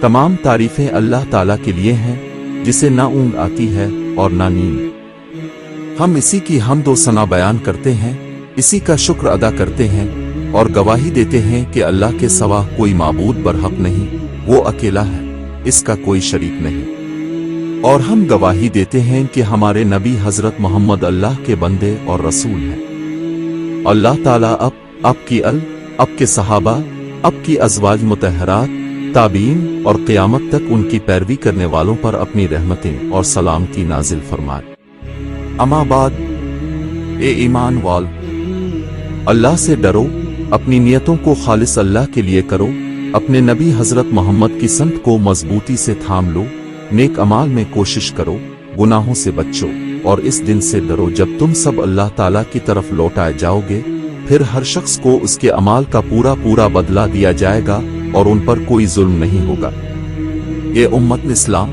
तमाम तारीफें अल्लाह ताला के लिए हैं, जिसे ना ऊँग आती है और ना नींद। हम इसी की हम्द व सना बयान करते हैं, इसी का शुक्र अदा करते हैं और गवाही देते हैं कि अल्लाह के सिवा कोई माबूद बरहक नहीं, वो अकेला है, इसका कोई शरीक नहीं। और हम गवाही देते हैं कि हमारे नबी हजरत मोहम्मद अल्लाह के बंदे और रसूल हैं। अल्लाह ताला आपके सहाबा, आपकी अज़वाज मुतहरात, ताबीन और क़यामत तक उनकी पैरवी करने वालों पर अपनी रहमतें और सलामती नाजिल फरमाए। अमा बाद, ए ईमान वाल, अल्लाह से डरो, अपनी नियतों को खालिस अल्लाह के लिए करो, अपने नबी हजरत मोहम्मद की संत को मजबूती से थाम लो, नेक अमाल में कोशिश करो, गुनाहों से बचो और इस दिन से डरो जब तुम सब अल्लाह ताला की तरफ लौटाए जाओगे। फिर हर शख्स को उसके अमाल का पूरा पूरा बदला दिया जाएगा और उन पर कोई जुल्म नहीं होगा। ये उम्मत इस्लाम,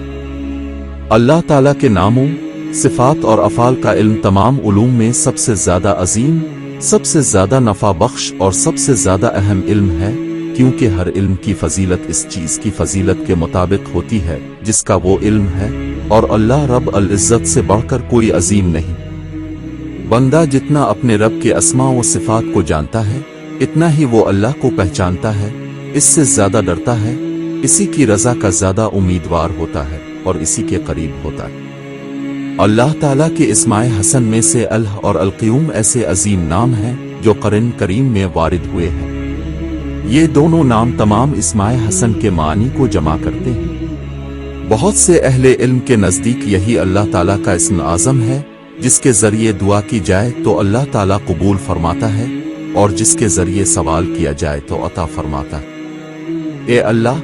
अल्लाह ताला के नामों, सिफात और अफ़ाल का इल्म तमाम उलूम में सबसे ज्यादा अजीम, सबसे ज्यादा नफा बख्श और सबसे ज्यादा अहम इल्म है, क्योंकि हर इल्म की फजीलत इस चीज की फजीलत के मुताबिक होती है जिसका वो इल्म है, और अल्लाह रब अल इज़्ज़त से बढ़कर कोई अजीम नहीं। बंदा जितना अपने रब के अस्मा व सिफात को जानता है, इतना ही वो अल्लाह को पहचानता है, इससे ज्यादा डरता है, इसी की रजा का ज्यादा उम्मीदवार होता है और इसी के करीब होता है। अल्लाह ताला के इस्माए हसन में से अल और अल-क़य्यूम ऐसे अजीम नाम हैं जो कुरान करीम में वारिद हुए हैं। ये दोनों नाम तमाम इस्माए हसन के मानी को जमा करते हैं। बहुत से अहले इल्म के नजदीक यही अल्लाह ताला का इस्म आज़म है, जिसके जरिए दुआ की जाए तो अल्लाह ताला कबूल फरमाता है और जिसके जरिए सवाल किया जाए तो अता फरमाता है। ए अल्लाह,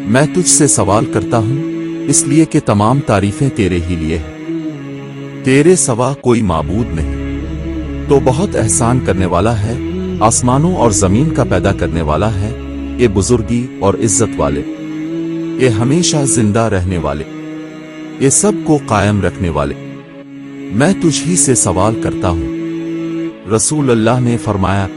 मैं तुझसे सवाल करता हूँ, इसलिए कि तमाम तारीफें तेरे ही लिए हैं, तेरे सिवा कोई माबूद नहीं। तो बहुत एहसान करने वाला है, आसमानों और जमीन का पैदा करने वाला है, ये बुजुर्गी और इज्जत वाले, ये हमेशा जिंदा रहने वाले, ये सब को कायम रखने वाले, मैं तुझ ही से सवाल करता हूँ। रसूल अल्लाह ने फरमाया,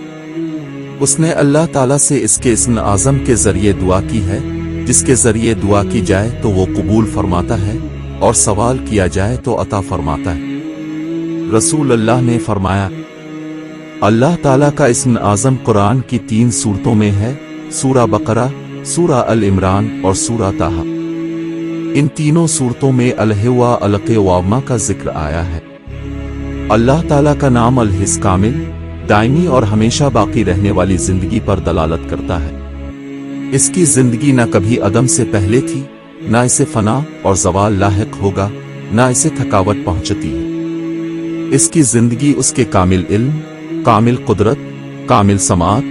उसने अल्लाह ताला से इसके इस्म आज़म के जरिए दुआ की है, जिसके जरिए दुआ की जाए तो वो कबूल फरमाता है और सवाल किया जाए तो अता फरमाता है। रसूल अल्लाह ने फरमाया, अल्लाह ताला का इस्म आज़म कुरान की 3 सूरतों में है, सूरा बकरा, सूरा अल इमरान और सूरा ताहा। इन तीनों सूरतों में अल-हिवा अल-क़ियामा का जिक्र आया है। अल्लाह ताला का नाम अल-हिस कामिल, दायमी और हमेशा बाकी रहने वाली जिंदगी पर दलालत करता है। इसकी जिंदगी न कभी अदम से पहले थी, न इसे फना और ज़वाल लाहिक होगा, न इसे थकावट पहुंचती है। इसकी जिंदगी उसके कामिल इल्म, कामिल कुदरत, कामिल समात,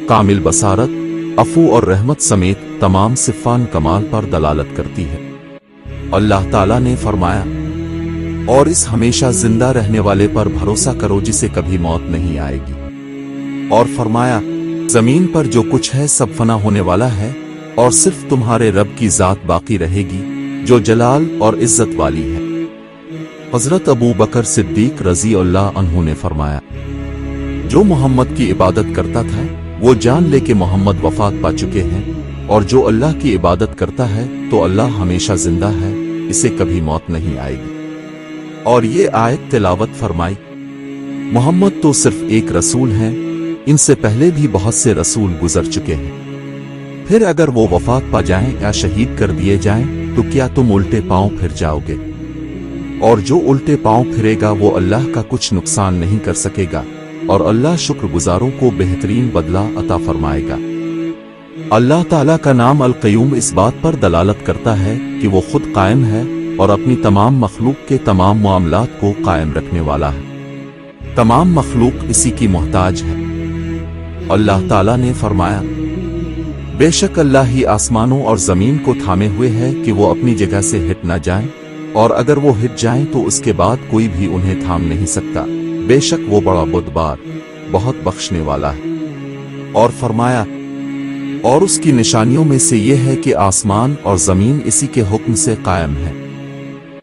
कामिल बसारत, अफू और रहमत समेत तमाम सिफ़ान कमाल पर दलालत करती है। अल्लाह ताला ने फरमाया, और इस हमेशा जिंदा रहने वाले पर भरोसा करो जिसे कभी मौत नहीं आएगी। और फरमाया, जमीन पर जो कुछ है सब फना होने वाला है और सिर्फ तुम्हारे रब की जात बाकी रहेगी, जो जलाल और इज्जत वाली है। हजरत अबू बकर सिद्दीक रज़ी अल्लाह अन्हु ने फरमाया, जो मोहम्मद की इबादत करता था वो जान ले कि मोहम्मद वफात पा चुके हैं, और जो अल्लाह की इबादत करता है तो अल्लाह हमेशा जिंदा है, इसे कभी मौत नहीं आएगी। और ये आयत तिलावत फरमाई, मोहम्मद तो सिर्फ एक रसूल हैं, इनसे पहले भी बहुत से रसूल गुजर चुके हैं। फिर अगर वो वफात पा जाएं या शहीद कर दिए जाएं तो क्या तुम उल्टे पांव फिर जाओगे? और जो उल्टे पांव फिरेगा वो अल्लाह का कुछ नुकसान नहीं कर सकेगा, और अल्लाह शुक्रगुजारों को बेहतरीन बदला अता फरमाएगा। अल्लाह ताला का नाम अल-क़य्यूम इस बात पर दलालत करता है कि वो खुद कायम है और अपनी तमाम मखलूक के तमाम मामलात को कायम रखने वाला है। तमाम मखलूक इसी की मोहताज है। अल्लाह ताला ने फरमाया, बेशक अल्लाह ही आसमानों और जमीन को थामे हुए है कि वो अपनी जगह से हिट न जाएं, और अगर वो हिट जाएं तो उसके बाद कोई भी उन्हें थाम नहीं सकता। बेशक वो बड़ा बुर्दबार, बहुत बख्शने वाला है। और फरमाया, और उसकी निशानियों में से ये है कि आसमान और जमीन इसी के हुक्म से कायम है।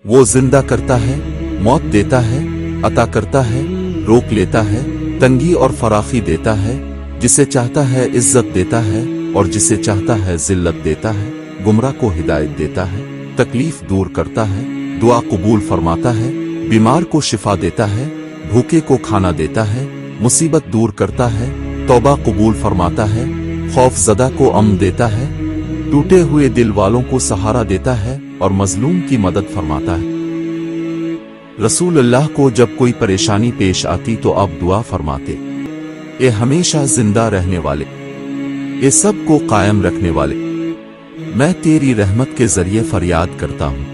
वो जिंदा करता है, मौत देता है, अता करता है, रोक लेता है, तंगी और फराखी देता है, जिसे चाहता है इज्जत देता है और जिसे चाहता है जिल्लत देता है। गुमराह को हिदायत देता है, तकलीफ दूर करता है, दुआ कबूल फरमाता है, बीमार को शिफा देता है, भूखे को खाना देता है, मुसीबत दूर करता है, तौबा कबूल फरमाता है, खौफजदा को अमन देता है, टूटे हुए दिल वालों को सहारा देता है और मजलूम की मदद फरमाता है। रसूल अल्लाह को जब कोई परेशानी पेश आती तो आप दुआ फरमाते, ये हमेशा जिंदा रहने वाले, ये सब को कायम रखने वाले, मैं तेरी रहमत के जरिए फरियाद करता हूँ।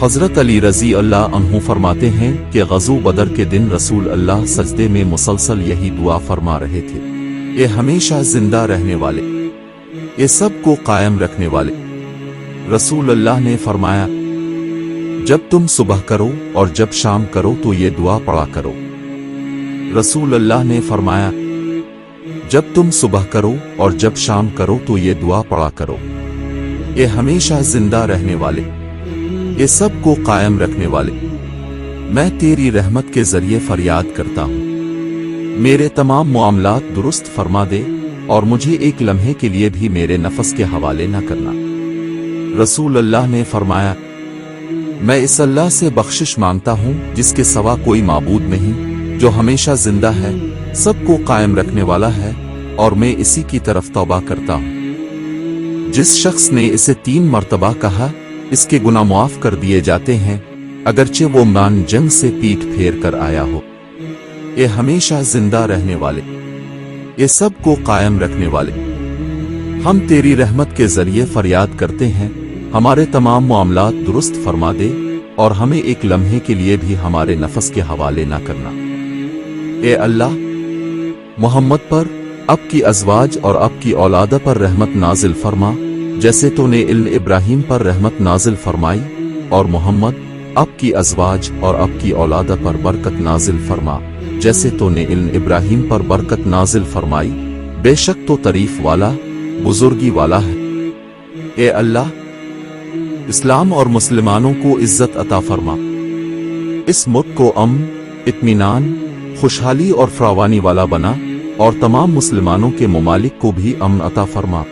हजरत अली रजी अल्लाह अन्हु फरमाते हैं कि गज़ो बदर के दिन रसूल अल्लाह सजदे में मुसलसल यही दुआ फरमा रहे थे, ये हमेशा जिंदा रहने वाले, ये सब को कायम रखने वाले। रसूल अल्लाह ने फरमाया, जब तुम सुबह करो और जब शाम करो तो ये दुआ पढ़ा करो। रसूल अल्लाह ने फरमाया, जब तुम सुबह करो और जब शाम करो तो ये दुआ पढ़ा करो, ये हमेशा जिंदा रहने वाले, ये सब को कायम रखने वाले, मैं तेरी रहमत के जरिए फरियाद करता हूँ, मेरे तमाम मामलात दुरुस्त फरमा दे और मुझे एक लम्हे के लिए भी मेरे नफस के हवाले न करना। रसूल अल्लाह ने फरमाया, मैं इस अल्लाह से बख्शिश मांगता हूँ जिसके सिवा कोई माबूद नहीं, जो हमेशा जिंदा है, सबको कायम रखने वाला है, और मैं इसी की तरफ तौबा करता हूँ। जिस शख्स ने इसे 3 मर्तबा कहा, इसके गुनाह माफ कर दिए जाते हैं, अगरचे वो मैदान जंग से पीठ फेर कर आया हो। ये हमेशा जिंदा रहने वाले, ये सब को कायम रखने वाले, हम तेरी रहमत के जरिए फरियाद करते हैं, हमारे तमाम मामलात दुरुस्त फरमा दे और हमें एक लम्हे के लिए भी हमारे नफस के हवाले ना करना। ए अल्लाह, मोहम्मद पर, अब की अज़वाज और अब की औलाद पर रहमत नाजिल फरमा, जैसे तूने इल्म इब्राहीम पर रहमत नाजिल फरमाई, और मोहम्मद अब की अज़वाज और अब की औलाद पर बरकत नाजिल फरमा, जैसे तूने इल्म इब्राहीम पर बरकत नाजिल फरमाई, बेशक तो तारीफ वाला, बुजुर्गी वाला है। ए अल्लाह, इस्लाम और मुसलमानों को इज्जत अता फरमा, इस मुल्क को अमन, इत्मीनान, खुशहाली और फरावानी वाला बना, और तमाम मुसलमानों के ममालिक को भी अमन अता फरमा।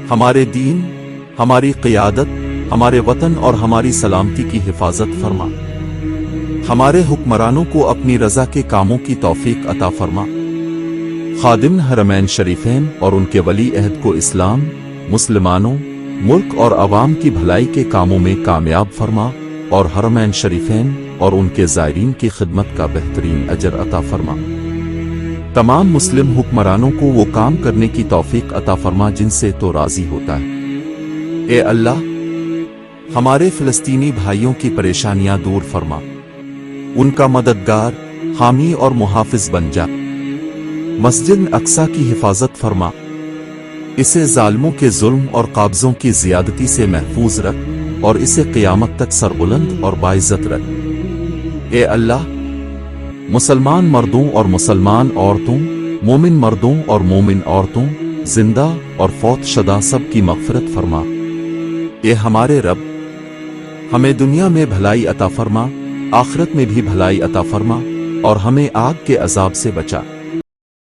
हमारे दीन, हमारी क़ियादत, हमारे वतन और हमारी सलामती की हिफाजत फरमा। हमारे हुक्मरानों को अपनी रजा के कामों की तौफीक अता फरमा। खादिम हरमैन शरीफैन और उनके वली अहद को इस्लाम, मुसलमानों, मुल्क और अवाम की भलाई के कामों में कामयाब फरमा, और हरमैन शरीफैन और उनके ज़ायरीन की खिदमत का बेहतरीन अजर अता फरमा। तमाम मुस्लिम हुक्मरानों को वो काम करने की तौफीक अता फरमा जिनसे तो राजी होता है। ए अल्लाह, हमारे फ़लस्तीनी भाइयों की परेशानियां दूर फरमा, उनका मददगार, हामी और मुहाफिज बन जा। मस्जिद अक्सा की हिफाजत फरमा, इसे जालिमों के जुल्म और काब्जों की ज़ियादती से महफूज रख और इसे क़यामत तक सरबुलंद और बाइज़्ज़त रख। ए अल्लाह, मुसलमान मर्दों और मुसलमान औरतों, मोमिन मर्दों और मोमिन औरतों, जिंदा और फौत शदा सब की मग़फ़िरत फरमा। ए हमारे रब, हमें दुनिया में भलाई अता फरमा, आखिरत में भी भलाई अता फरमा, और हमें आग के अज़ाब से बचा।